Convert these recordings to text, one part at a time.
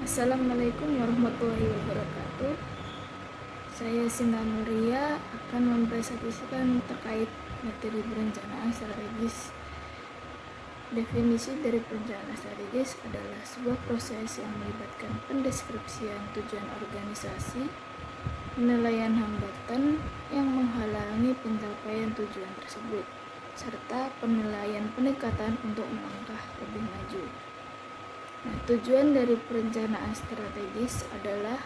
Assalamualaikum warahmatullahi wabarakatuh. Saya Sinta Nuria akan mempresentasikan terkait materi perencanaan strategis. Definisi dari perencanaan strategis adalah sebuah proses yang melibatkan pendeskripsian tujuan organisasi, penilaian hambatan yang menghalangi pencapaian tujuan tersebut, serta penilaian pendekatan untuk melangkah lebih maju. Nah, tujuan dari perencanaan strategis adalah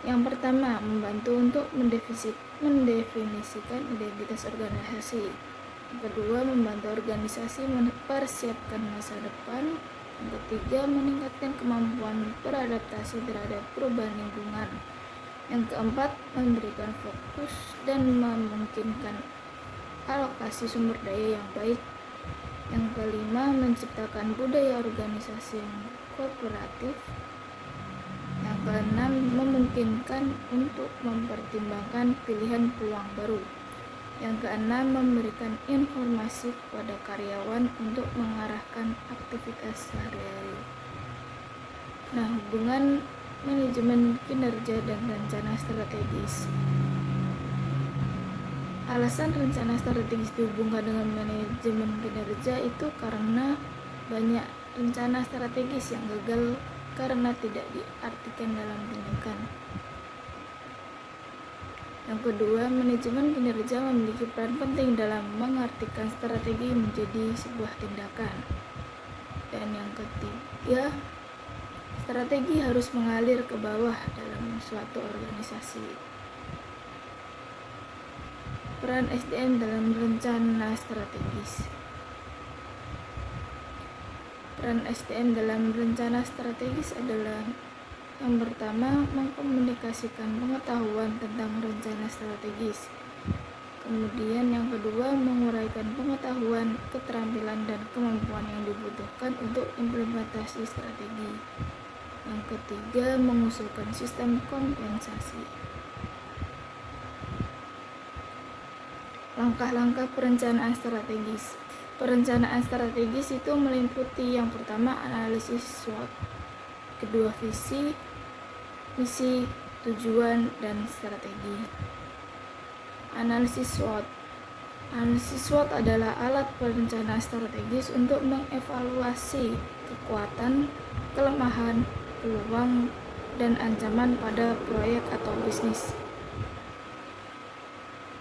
yang pertama, membantu untuk mendefinisikan identitas organisasi. Yang kedua, membantu organisasi mempersiapkan masa depan. Yang ketiga, meningkatkan kemampuan beradaptasi terhadap perubahan lingkungan. Yang keempat, memberikan fokus dan memungkinkan alokasi sumber daya yang baik. Yang kelima, menciptakan budaya organisasi yang kooperatif. Yang keenam, memungkinkan untuk mempertimbangkan pilihan peluang baru. Yang keenam, memberikan informasi kepada karyawan untuk mengarahkan aktivitas sehari-hari. Nah, hubungan manajemen kinerja dan rencana strategis. Alasan rencana strategis dihubungkan dengan manajemen kinerja itu karena banyak rencana strategis yang gagal karena tidak diartikan dalam tindakan. Yang kedua, manajemen kinerja memiliki peran penting dalam mengartikan strategi menjadi sebuah tindakan. Dan yang ketiga, strategi harus mengalir ke bawah dalam suatu organisasi. Peran SDM dalam rencana strategis. Peran SDM dalam rencana strategis adalah yang pertama, mengkomunikasikan pengetahuan tentang rencana strategis. Kemudian yang kedua, menguraikan pengetahuan, keterampilan, dan kemampuan yang dibutuhkan untuk implementasi strategi. Yang ketiga, mengusulkan sistem kompensasi. Langkah-langkah perencanaan strategis. Perencanaan strategis itu meliputi yang pertama, analisis SWOT, kedua, visi, misi, tujuan, dan strategi. Analisis SWOT. Analisis SWOT adalah alat perencanaan strategis untuk mengevaluasi kekuatan, kelemahan, peluang, dan ancaman pada proyek atau bisnis.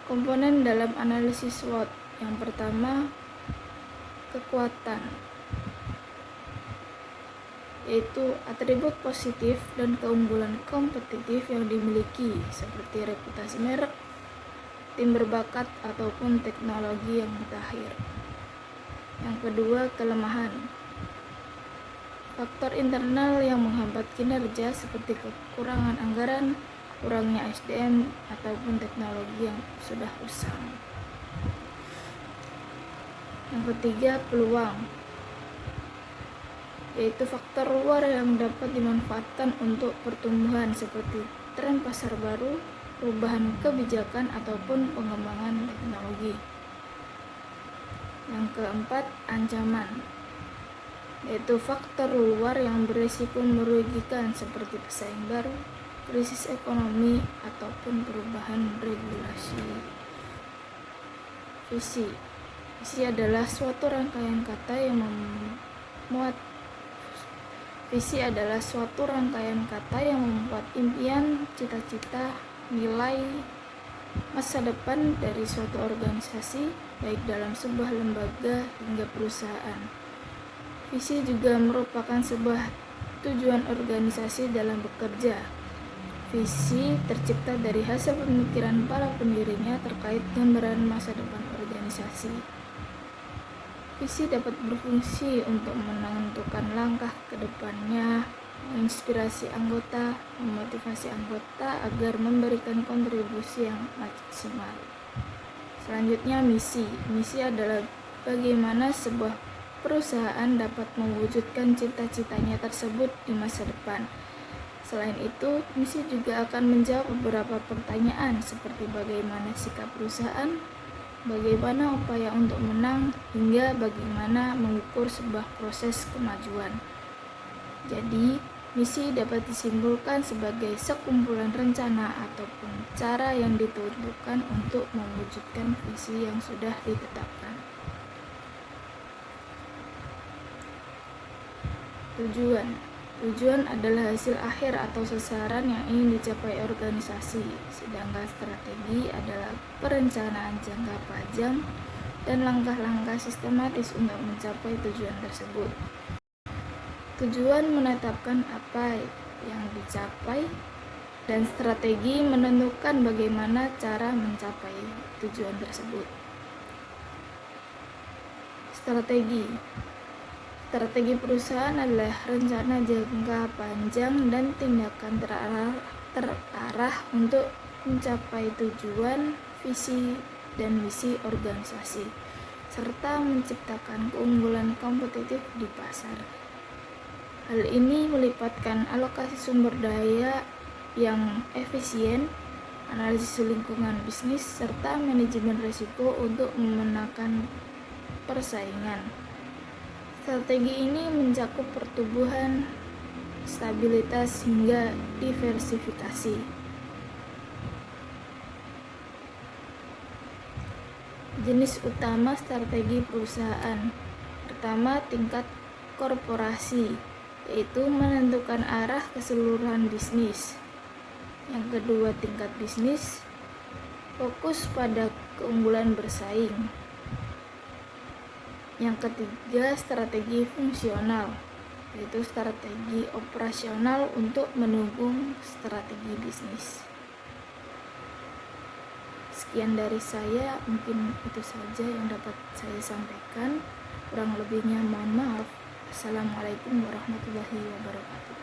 Komponen dalam analisis SWOT. Yang pertama, kekuatan, yaitu atribut positif dan keunggulan kompetitif yang dimiliki seperti reputasi merek, tim berbakat, ataupun teknologi yang mutakhir. Yang kedua, kelemahan, faktor internal yang menghambat kinerja seperti kekurangan anggaran, kurangnya SDM, ataupun teknologi yang sudah usang. Yang ketiga, peluang, yaitu faktor luar yang dapat dimanfaatkan untuk pertumbuhan seperti tren pasar baru, perubahan kebijakan, ataupun pengembangan teknologi. Yang keempat, ancaman, yaitu faktor luar yang berisiko merugikan seperti pesaing baru, krisis ekonomi, ataupun perubahan regulasi. Visi. Visi adalah suatu rangkaian kata yang memuat impian, cita-cita, nilai, masa depan dari suatu organisasi, baik dalam sebuah lembaga hingga perusahaan. Visi juga merupakan sebuah tujuan organisasi dalam bekerja. Visi tercipta dari hasil pemikiran para pendirinya terkait gambaran masa depan organisasi. Visi dapat berfungsi untuk menentukan langkah ke depannya, menginspirasi anggota, memotivasi anggota agar memberikan kontribusi yang maksimal. Selanjutnya, misi. Misi adalah bagaimana sebuah perusahaan dapat mewujudkan cita-citanya tersebut di masa depan. Selain itu, misi juga akan menjawab beberapa pertanyaan seperti bagaimana sikap perusahaan, bagaimana upaya untuk menang, hingga bagaimana mengukur sebuah proses kemajuan. Jadi, Misi dapat disimpulkan sebagai sekumpulan rencana ataupun cara yang ditentukan untuk mewujudkan visi yang sudah ditetapkan. Tujuan adalah hasil akhir atau sasaran yang ingin dicapai organisasi, sedangkan strategi adalah perencanaan jangka panjang dan langkah-langkah sistematis untuk mencapai tujuan tersebut. Tujuan menetapkan apa yang dicapai, dan strategi menentukan bagaimana cara mencapai tujuan tersebut. Strategi perusahaan adalah rencana jangka panjang dan tindakan terarah untuk mencapai tujuan, visi, dan misi organisasi, serta menciptakan keunggulan kompetitif di pasar. Hal ini melibatkan alokasi sumber daya yang efisien, analisis lingkungan bisnis, serta manajemen risiko untuk memenangkan persaingan. Strategi ini mencakup pertumbuhan, stabilitas, hingga diversifikasi. Jenis utama strategi perusahaan. Pertama, tingkat korporasi, yaitu menentukan arah keseluruhan bisnis. Yang kedua, tingkat bisnis, fokus pada keunggulan bersaing. Yang ketiga, strategi fungsional, yaitu strategi operasional untuk mendukung strategi bisnis. Sekian dari saya, mungkin itu saja yang dapat saya sampaikan. Kurang lebihnya mohon maaf. Assalamualaikum warahmatullahi wabarakatuh.